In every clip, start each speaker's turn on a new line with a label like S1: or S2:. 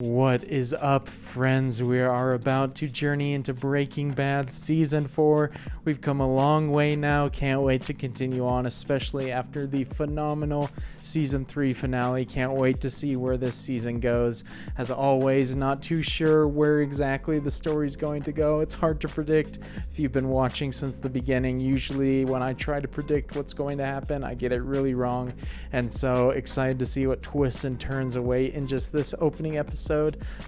S1: What is up, friends? We are about to journey into Breaking Bad Season 4. We've come a long way now. Can't wait to continue on, especially after the phenomenal Season 3 finale. Can't wait to see where this season goes. As always, not too sure where exactly the story's going to go. It's hard to predict. If you've been watching since the beginning, usually when I try to predict what's going to happen, I get it really wrong. And so excited to see what twists and turns await in just this opening episode.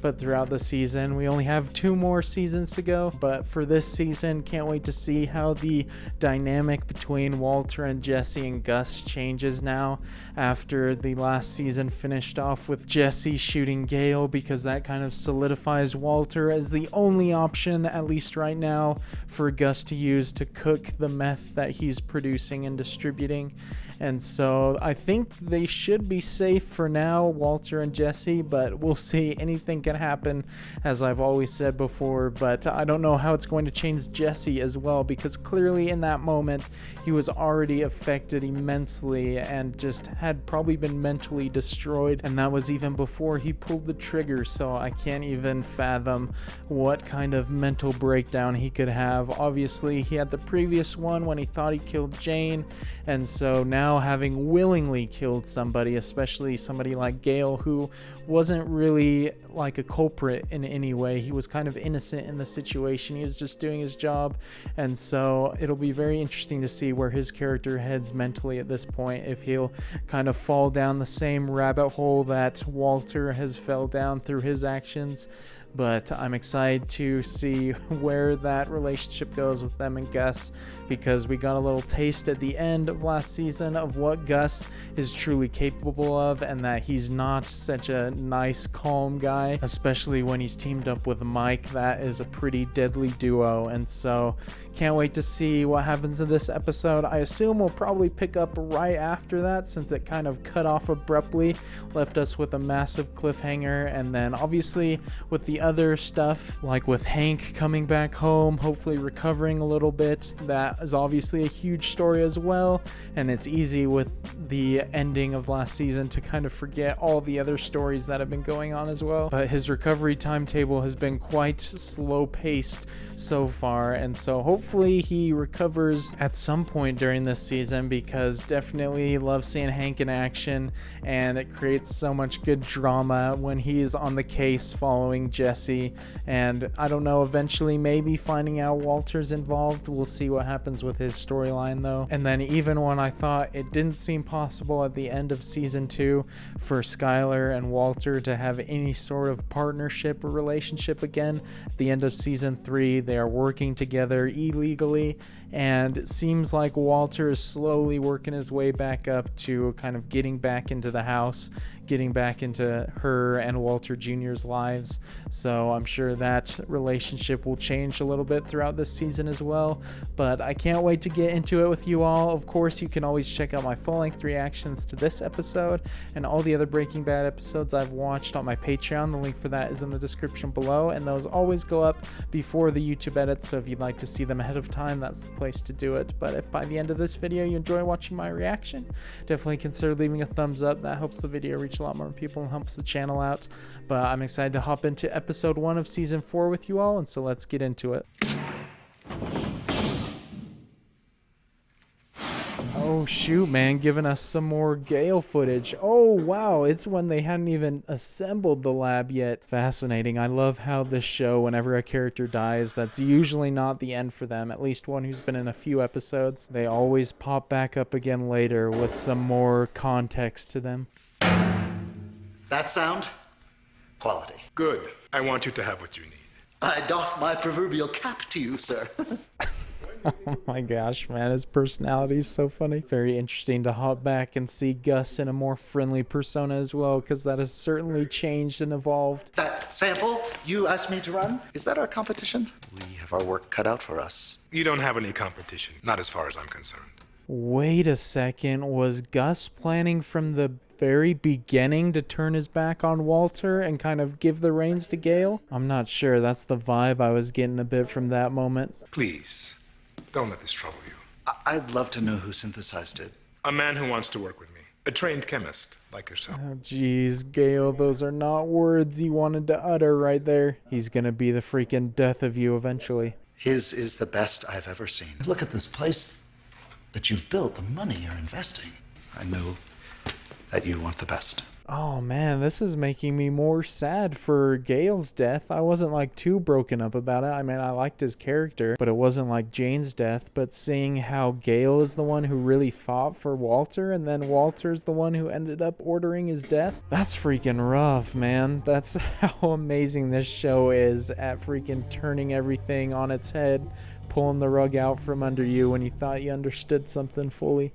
S1: But throughout the season, we only have 2 more seasons to go. But for this season, can't wait to see how the dynamic between Walter and Jesse and Gus changes now after the last season finished off with Jesse shooting Gale, because that kind of solidifies Walter as the only option, at least right now, for Gus to use to cook the meth that he's producing and distributing. And so I think they should be safe for now, Walter and Jesse, but we'll see. Anything can happen, as I've always said before, but I don't know how it's going to change Jesse as well, because clearly in that moment he was already affected immensely and just had probably been mentally destroyed, and that was even before he pulled the trigger. So I can't even fathom what kind of mental breakdown he could have. Obviously he had the previous one when he thought he killed Jane, and so now having willingly killed somebody, especially somebody like Gale, who wasn't really like a culprit in any way. He was kind of innocent in the situation. He was just doing his job. And so it'll be very interesting to see where his character heads mentally at this point, if he'll kind of fall down the same rabbit hole that Walter has fell down through his actions. But I'm excited to see where that relationship goes with them and Gus, because we got a little taste at the end of last season of what Gus is truly capable of, and that he's not such a nice, calm guy, especially when he's teamed up with Mike. That is a pretty deadly duo, and so can't wait to see what happens in this episode. I assume we'll probably pick up right after that, since it kind of cut off abruptly, left us with a massive cliffhanger. And then obviously with the other stuff, like with Hank coming back home, hopefully recovering a little bit, that is obviously a huge story as well. And it's easy with the ending of last season to kind of forget all the other stories that have been going on as well. But his recovery timetable has been quite slow paced so far, and so hopefully he recovers at some point during this season, because definitely love seeing Hank in action, and it creates so much good drama when he's on the case following Jesse. And I don't know, eventually maybe finding out Walter's involved. We'll see what happens with his storyline though. And then even when I thought it didn't seem possible at the end of season 2 for Skyler and Walter to have any sort of partnership or relationship again, at the end of season 3 they are working together illegally, and it seems like Walter is slowly working his way back up to kind of getting back into the house, getting back into her and Walter Jr.'s lives. So I'm sure that relationship will change a little bit throughout this season as well, but I can't wait to get into it with you all. Of course, you can always check out my full-length reactions to this episode and all the other Breaking Bad episodes I've watched on my Patreon. The link for that is in the description below, and those always go up before the YouTube edits, so if you'd like to see them ahead of time, that's the place to do it. But if by the end of this video you enjoy watching my reaction, definitely consider leaving a thumbs up. That helps the video reach a lot more people and helps the channel out. But I'm excited to hop into episode 1 of season 4 with you all, and so let's get into it. Oh shoot, man, giving us some more Gale footage. Oh wow, it's when they hadn't even assembled the lab yet. Fascinating. I love how this show, whenever a character dies, that's usually not the end for them, at least one who's been in a few episodes. They always pop back up again later with some more context to them.
S2: That sound? Quality.
S3: Good. I want you to have what you need.
S2: I doff my proverbial cap to you, sir.
S1: Oh my gosh, man, his personality is so funny. Very interesting to hop back and see Gus in a more friendly persona as well, because that has certainly changed and evolved.
S2: That sample you asked me to run, is that our competition? We have our work cut out for us.
S3: You don't have any competition, not as far as I'm concerned.
S1: Wait a second, was Gus planning from the very beginning to turn his back on Walter and kind of give the reins to Gale? I'm not sure. That's the vibe I was getting a bit from that moment.
S3: Please, don't let this trouble you.
S2: I'd love to know who synthesized it.
S3: A man who wants to work with me. A trained chemist, like yourself.
S1: Oh, jeez, Gale, those are not words he wanted to utter right there. He's gonna be the freaking death of you eventually.
S2: His is the best I've ever seen. Look at this place that you've built, the money you're investing. I know that you want the best.
S1: Oh man, this is making me more sad for Gale's death. I wasn't like too broken up about it. I mean, I liked his character, but it wasn't like Jane's death. But seeing how Gale is the one who really fought for Walter, and then Walter's the one who ended up ordering his death, that's freaking rough, man. That's how amazing this show is at freaking turning everything on its head, pulling the rug out from under you when you thought you understood something fully.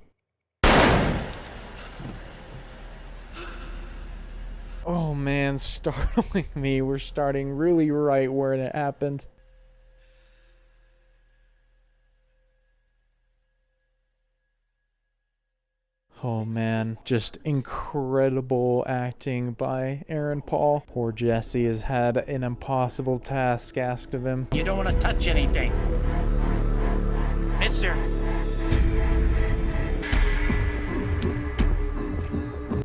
S1: Oh man, startling me. We're starting really right where it happened. Oh man, just incredible acting by Aaron Paul. Poor Jesse has had an impossible task asked of him.
S4: You don't want to touch anything. Mister.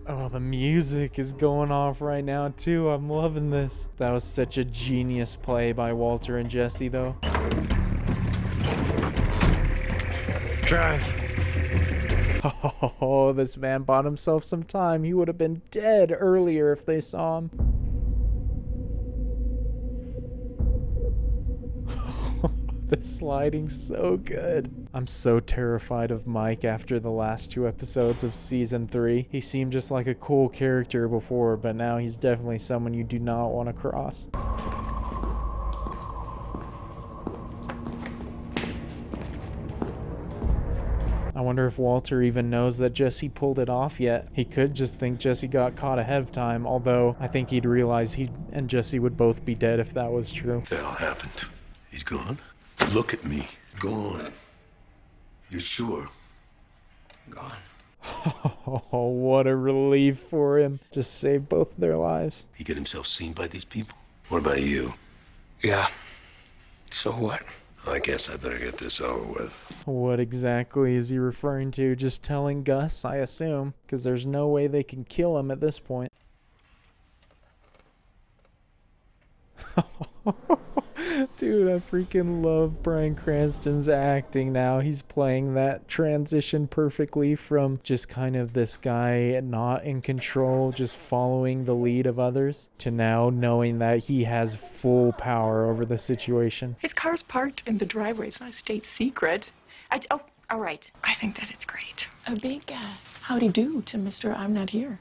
S1: Oh, the music is going off right now too. I'm loving this. That was such a genius play by Walter and Jesse though.
S4: Drive.
S1: Oh, this man bought himself some time. He would have been dead earlier if they saw him. This lighting's so good. I'm so terrified of Mike after the last 2 episodes of season 3. He seemed just like a cool character before, but now he's definitely someone you do not want to cross. I wonder if Walter even knows that Jesse pulled it off yet. He could just think Jesse got caught ahead of time, although I think he'd realize he and Jesse would both be dead if that was true.
S5: The hell happened? He's gone? Look at me. Gone. You sure?
S4: Gone.
S1: Oh, what a relief for him. Just saved both their lives.
S5: He get himself seen by these people? What about you?
S4: Yeah. So what?
S5: I guess I better get this over with.
S1: What exactly is he referring to? Just telling Gus, I assume, because there's no way they can kill him at this point. Dude, I freaking love Bryan Cranston's acting now. He's playing that transition perfectly from just kind of this guy not in control, just following the lead of others, to now knowing that he has full power over the situation.
S6: His car's parked in the driveway. It's not a state secret. Oh, all right. I think that it's great. A big howdy do to Mr. I'm Not Here.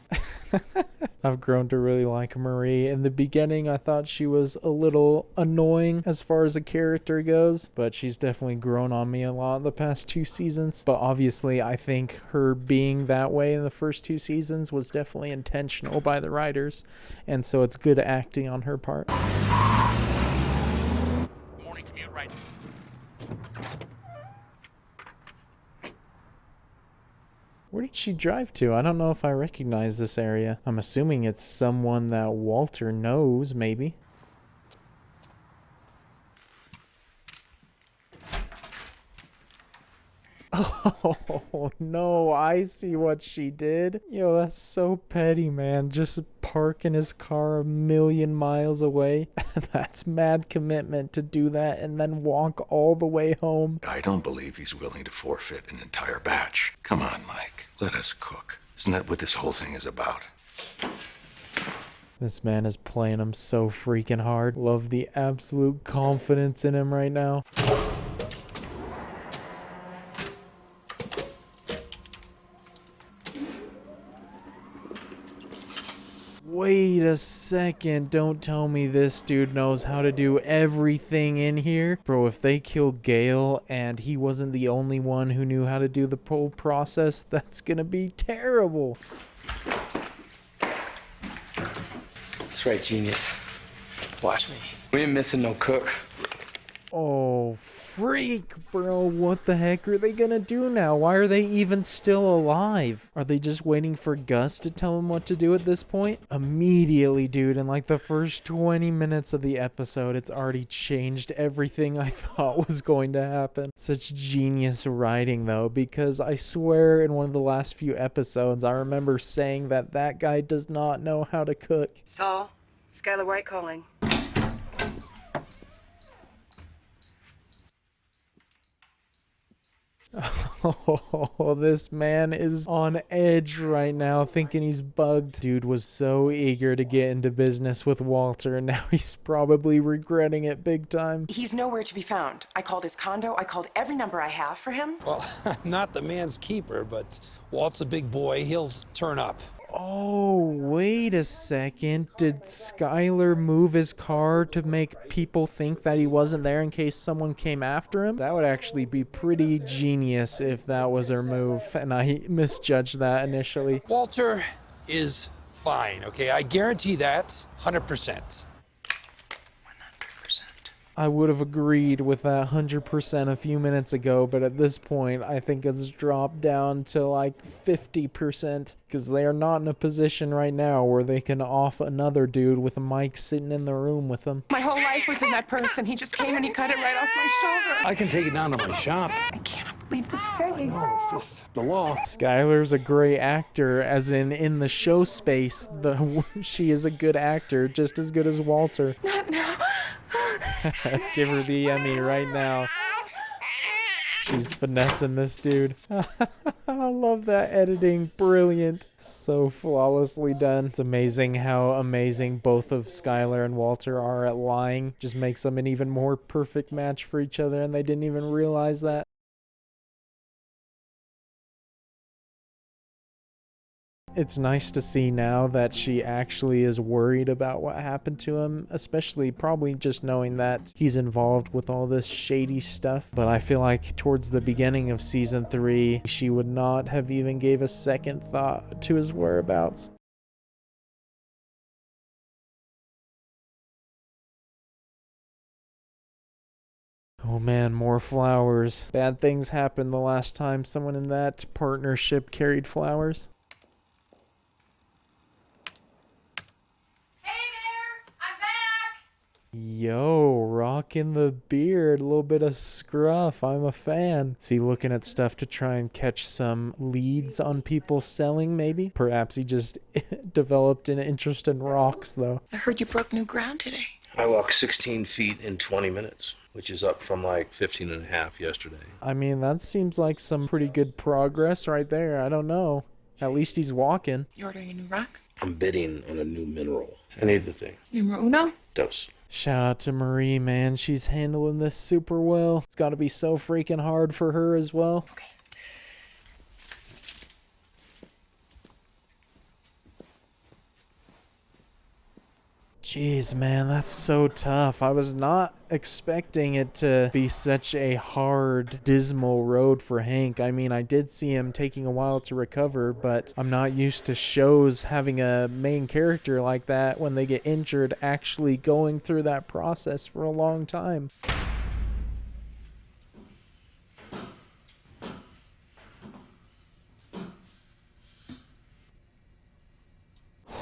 S1: I've grown to really like Marie. In the beginning, I thought she was a little annoying as far as a character goes, but she's definitely grown on me a lot the past 2 seasons. But obviously, I think her being that way in the first 2 seasons was definitely intentional by the writers, and so it's good acting on her part.
S4: Morning commute, right?
S1: Where did she drive to? I don't know if I recognize this area. I'm assuming it's someone that Walter knows, maybe. Oh, no, I see what she did. Yo, that's so petty, man. Just parking his car 1,000,000 miles away. That's mad commitment to do that and then walk all the way home.
S5: I don't believe he's willing to forfeit an entire batch. Come on, Mike. Let us cook. Isn't that what this whole thing is about?
S1: This man is playing him so freaking hard. Love the absolute confidence in him right now. Wait a second, don't tell me this dude knows how to do everything in here. Bro, if they kill Gale and he wasn't the only one who knew how to do the whole process, that's gonna be terrible.
S4: That's right, genius. Watch me. We ain't missing no cook.
S1: Oh, freak, bro. What the heck are they gonna do now? Why are they even still alive? Are they just waiting for Gus to tell them what to do at this point? Immediately, dude, in like the first 20 minutes of the episode, it's already changed everything I thought was going to happen. Such genius writing, though, because I swear in one of the last few episodes, I remember saying that that guy does not know how to cook.
S7: Saul, Skyler White calling.
S1: Oh, this man is on edge right now, thinking he's bugged. Dude was so eager to get into business with Walter, and now he's probably regretting it big time.
S7: He's nowhere to be found. I called his condo. I called every number I have for him.
S8: Well, not the man's keeper, but Walt's a big boy. He'll turn up.
S1: Oh, wait a second. Did Skyler move his car to make people think that he wasn't there in case someone came after him? That would actually be pretty genius if that was her move, and I misjudged that initially.
S8: Walter is fine, okay? I guarantee that 100%.
S1: I would have agreed with that 100% a few minutes ago, but at this point, I think it's dropped down to like 50%, because they are not in a position right now where they can off another dude with a mic sitting in the room with them.
S6: My whole life was in that purse, and he just came and he cut it right off my shoulder.
S4: I can take it down to my shop.
S6: I cannot believe this day.
S4: It's just the law.
S1: Skyler's a great actor, as in the show space, she is a good actor, just as good as Walter.
S6: Not now.
S1: Give her the Emmy right now. She's finessing this dude. I love that editing. Brilliant. So flawlessly done. It's amazing how amazing both of Skyler and Walter are at lying. Just makes them an even more perfect match for each other, and they didn't even realize that. It's nice to see now that she actually is worried about what happened to him, especially probably just knowing that he's involved with all this shady stuff. But I feel like towards the beginning of season 3, she would not have even gave a second thought to his whereabouts. Oh man, more flowers. Bad things happened the last time someone in that partnership carried flowers. Yo, rocking the beard, a little bit of scruff, I'm a fan. Is he looking at stuff to try and catch some leads on people selling, maybe? Perhaps he just developed an interest in rocks, though.
S6: I heard you broke new ground today.
S9: I walked 16 feet in 20 minutes, which is up from like 15 and a half yesterday.
S1: I mean, that seems like some pretty good progress right there. I don't know. At least he's walking.
S6: You ordering a new rock?
S9: I'm bidding on a new mineral. I need the thing.
S6: Numero uno?
S9: Dose.
S1: Shout out to Marie, man. She's handling this super well. It's got to be so freaking hard for her as well.
S6: Okay.
S1: Jeez, man, that's so tough. I was not expecting it to be such a hard, dismal road for Hank. I mean, I did see him taking a while to recover, but I'm not used to shows having a main character like that when they get injured actually going through that process for a long time.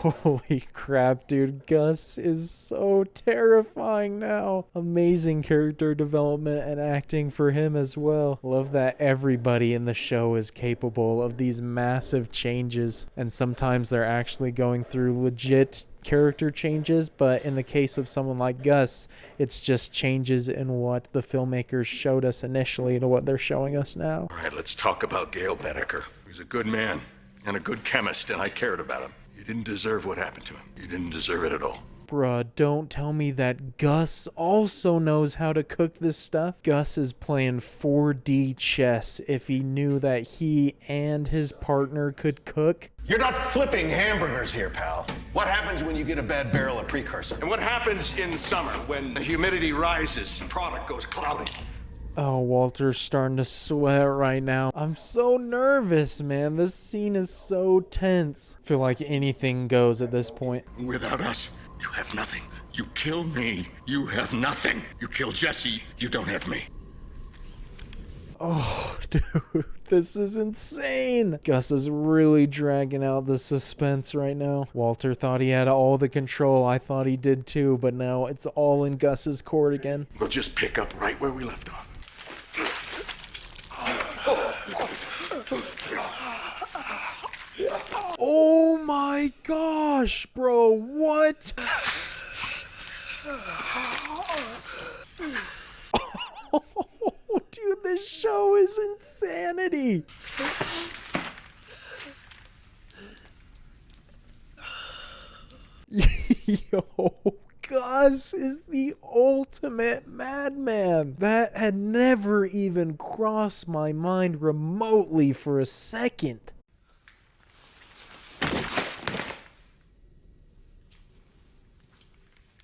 S1: Holy crap, dude. Gus is so terrifying now. Amazing character development and acting for him as well. Love that everybody in the show is capable of these massive changes. And sometimes they're actually going through legit character changes, but in the case of someone like Gus, it's just changes in what the filmmakers showed us initially to what they're showing us now.
S5: All right, let's talk about Gale Benecker. He's a good man and a good chemist, and I cared about him. You didn't deserve what happened to him. You didn't deserve it at all.
S1: Bruh, don't tell me that Gus also knows how to cook this stuff. Gus is playing 4D chess if he knew that he and his partner could cook.
S10: You're not flipping hamburgers here, pal. What happens when you get a bad barrel of precursor?
S5: And what happens in summer when the humidity rises, product goes cloudy?
S1: Oh, Walter's starting to sweat right now. I'm so nervous, man. This scene is so tense. I feel like anything goes at this point.
S5: Without us, you have nothing. You kill me, you have nothing. You kill Jesse, you don't have me.
S1: Oh, dude, this is insane. Gus is really dragging out the suspense right now. Walter thought he had all the control. I thought he did too, but now it's all in Gus's court again.
S5: We'll just pick up right where we left off.
S1: Oh my gosh, bro, what? Oh, dude, this show is insanity. Yo, Gus is the ultimate madman. That had never even crossed my mind remotely for a second.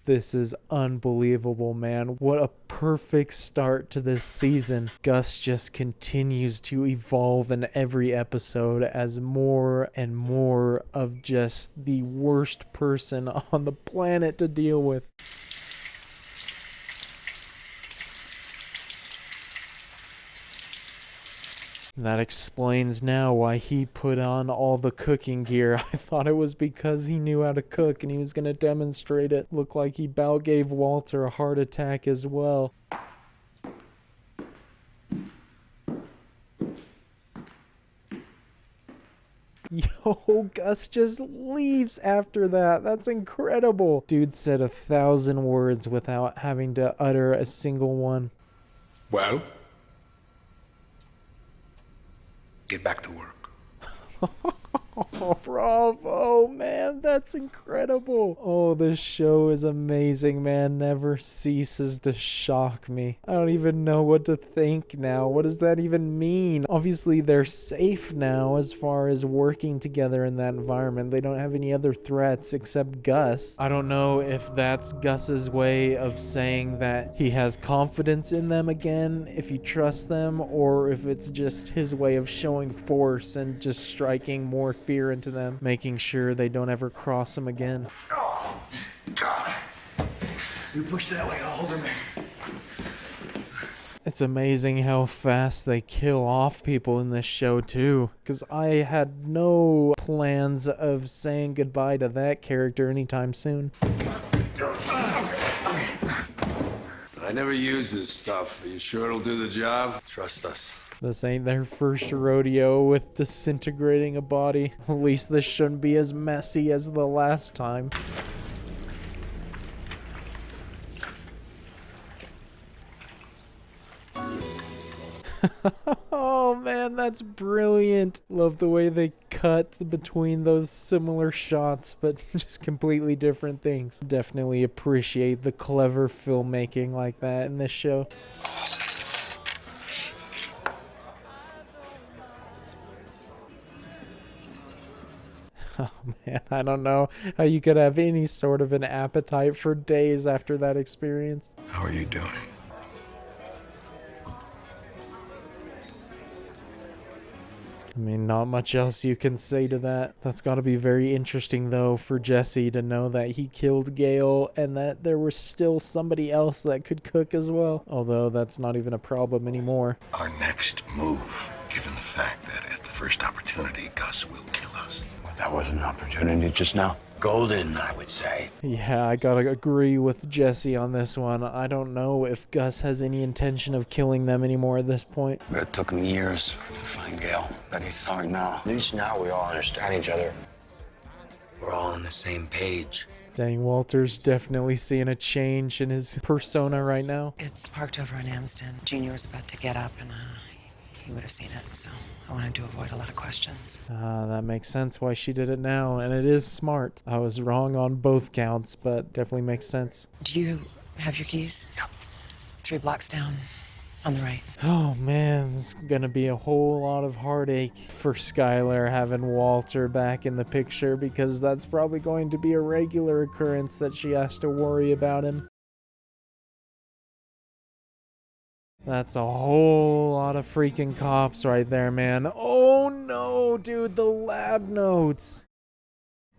S1: This is unbelievable, man. What a perfect start to this season. Gus just continues to evolve in every episode as more and more of just the worst person on the planet to deal with. That explains now why he put on all the cooking gear. I thought it was because he knew how to cook and he was going to demonstrate it. Looked like he about gave Walter a heart attack as well. Yo, Gus just leaves after that. That's incredible. Dude said 1,000 words without having to utter a single one.
S3: Well? Get back to work.
S1: Oh, bravo, man. That's incredible. Oh, this show is amazing, man. Never ceases to shock me. I don't even know what to think now. What does that even mean? Obviously, they're safe now as far as working together in that environment. They don't have any other threats except Gus. I don't know if that's Gus's way of saying that he has confidence in them again, if he trusts them, or if it's just his way of showing force and just striking more fear into them, making sure they don't ever cross him again.
S5: Oh, God. You push that way, I'll hold him in.
S1: It's amazing how fast they kill off people in this show too, because I had no plans of saying goodbye to that character anytime soon.
S10: I never use this stuff. Are you sure it'll do the job?
S9: Trust us.
S1: This ain't their first rodeo with disintegrating a body. At least this shouldn't be as messy as the last time. Oh man, that's brilliant. Love the way they cut between those similar shots, but just completely different things. Definitely appreciate the clever filmmaking like that in this show. Oh man, I don't know how you could have any sort of an appetite for days after that experience.
S5: How are you doing?
S1: I mean, not much else you can say to that. That's got to be very interesting, though, for Jesse to know that he killed Gale and that there was still somebody else that could cook as well. Although that's not even a problem anymore.
S5: Our next move, given the fact that at the first opportunity, Gus will kill us.
S4: That wasn't an opportunity just now.
S9: Golden, I would say.
S1: Yeah, I gotta agree with Jesse on this one. I don't know if Gus has any intention of killing them anymore at this point.
S4: But it took him years to find Gale. But he's sorry now. At least now we all understand each other.
S9: We're all on the same page.
S1: Dang, Walter's definitely seeing a change in his persona right now.
S6: It's parked over on Amsden. Junior was about to get up and he would have seen it, so I wanted to avoid a lot of questions.
S1: That makes sense why she did it now, and it is smart. I was wrong on both counts, but definitely makes sense.
S6: Do you have your keys?
S4: Yep.
S6: 3 blocks down, on the right.
S1: Oh man, it's gonna be a whole lot of heartache for Skyler having Walter back in the picture, because that's probably going to be a regular occurrence that she has to worry about him. That's a whole lot of freaking cops right there, man. Oh no, dude, the lab notes.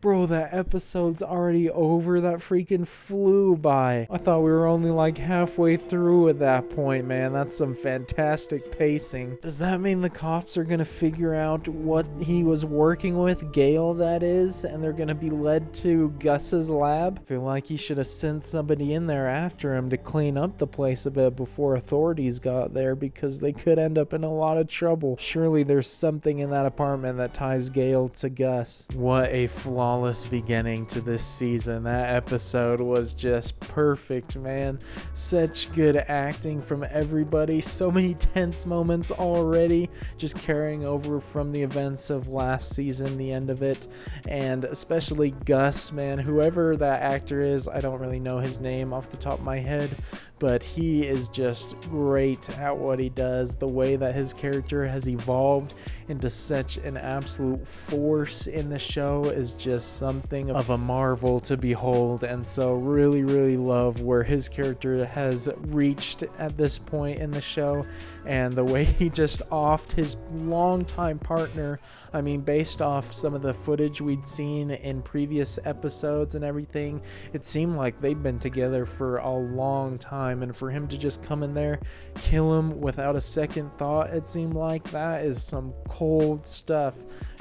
S1: Bro, that episode's already over. That freaking flew by. I thought we were only like halfway through at that point, man. That's some fantastic pacing. Does that mean the cops are gonna figure out what he was working with, Gale that is, and they're gonna be led to Gus's lab? I feel like he should have sent somebody in there after him to clean up the place a bit before authorities got there, because they could end up in a lot of trouble. Surely there's something in that apartment that ties Gale to Gus. What a flawless beginning to this season. That episode was just perfect, man. Such good acting from everybody. So many tense moments already, just carrying over from the events of last season, the end of it. And especially Gus, man, whoever that actor is, I don't really know his name off the top of my head, but he is just great at what he does. The way that his character has evolved into such an absolute force in the show is just something of a marvel to behold. And so really love where his character has reached at this point in the show, and the way he just offed his longtime partner. I mean, based off some of the footage we'd seen in previous episodes and everything, it seemed like they've been together for a long time, and for him to just come in there, kill him without a second thought, it seemed like that is some cold stuff.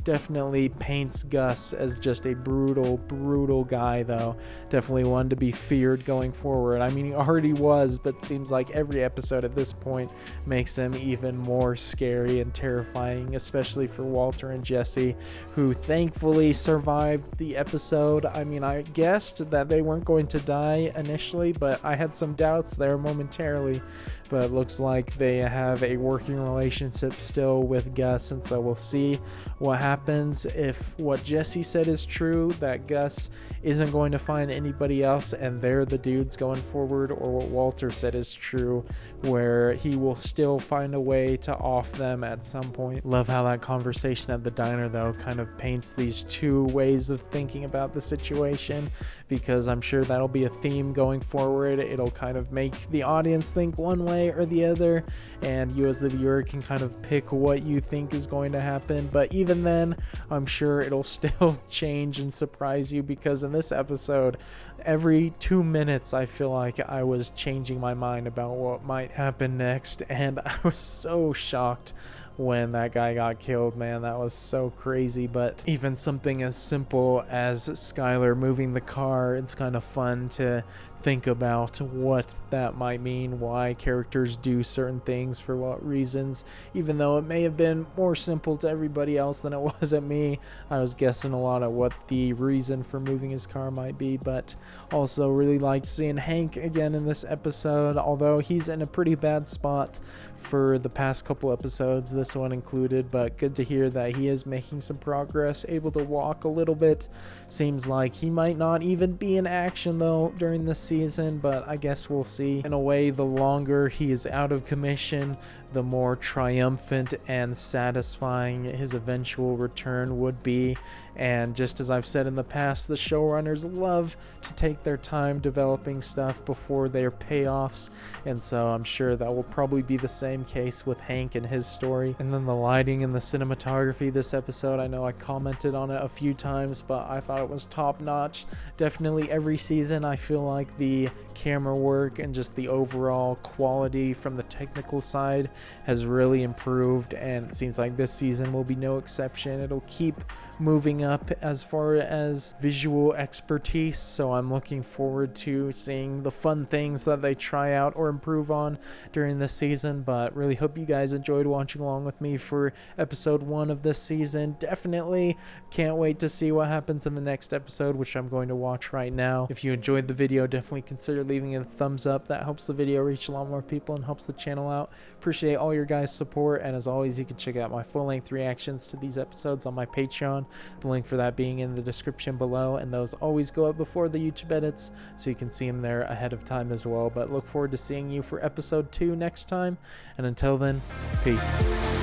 S1: Definitely paints Gus as just a brutal guy, though. Definitely one to be feared going forward. I mean, he already was, but seems like every episode at this point makes him even more scary and terrifying, especially for Walter and Jesse, who thankfully survived the episode. I mean, I guessed that they weren't going to die initially, but I had some doubts there momentarily. But it looks like they have a working relationship still with Gus, and so we'll see what happens if what Jesse said is true, that Gus isn't going to find anybody else and they're the dudes going forward, or what Walter said is true, where he will still find a way to off them at some point. Love how that conversation at the diner, though, kind of paints these two ways of thinking about the situation, because I'm sure that'll be a theme going forward. It'll kind of make the audience think one way or the other, and you as the viewer can kind of pick what you think is going to happen. But even then, I'm sure it'll still change and surprise you, because in this episode, every 2 minutes I feel like I was changing my mind about what might happen next, and I was so shocked when that guy got killed, man. That was so crazy. But even something as simple as Skyler moving the car, it's kind of fun to think about what that might mean, why characters do certain things for what reasons, even though it may have been more simple to everybody else than it was at me. I was guessing a lot at what the reason for moving his car might be. But also really liked seeing Hank again in this episode, although he's in a pretty bad spot for the past couple episodes, this one included, but good to hear that he is making some progress, able to walk a little bit. Seems like he might not even be in action though during this season, but I guess we'll see. In a way, the longer he is out of commission, the more triumphant and satisfying his eventual return would be. And just as I've said in the past, the showrunners love to take their time developing stuff before their payoffs, and so I'm sure that will probably be the same case with Hank and his story. And then the lighting and the cinematography this episode, I know I commented on it a few times, but I thought it was top notch. Definitely every season I feel like the camera work and just the overall quality from the technical side has really improved, and it seems like this season will be no exception. It'll keep moving up as far as visual expertise, so I'm looking forward to seeing the fun things that they try out or improve on during this season. But really hope you guys enjoyed watching along with me for episode 1 of this season. Definitely can't wait to see what happens in the next episode, which I'm going to watch right now. If you enjoyed the video, definitely consider leaving it a thumbs up. That helps the video reach a lot more people and helps the channel out. Appreciate all your guys' support, and as always, you can check out my full-length reactions to these episodes on my Patreon, the link for that being in the description below, and those always go up before the YouTube edits, so you can see them there ahead of time as well. But look forward to seeing you for episode 2 next time, and until then, peace.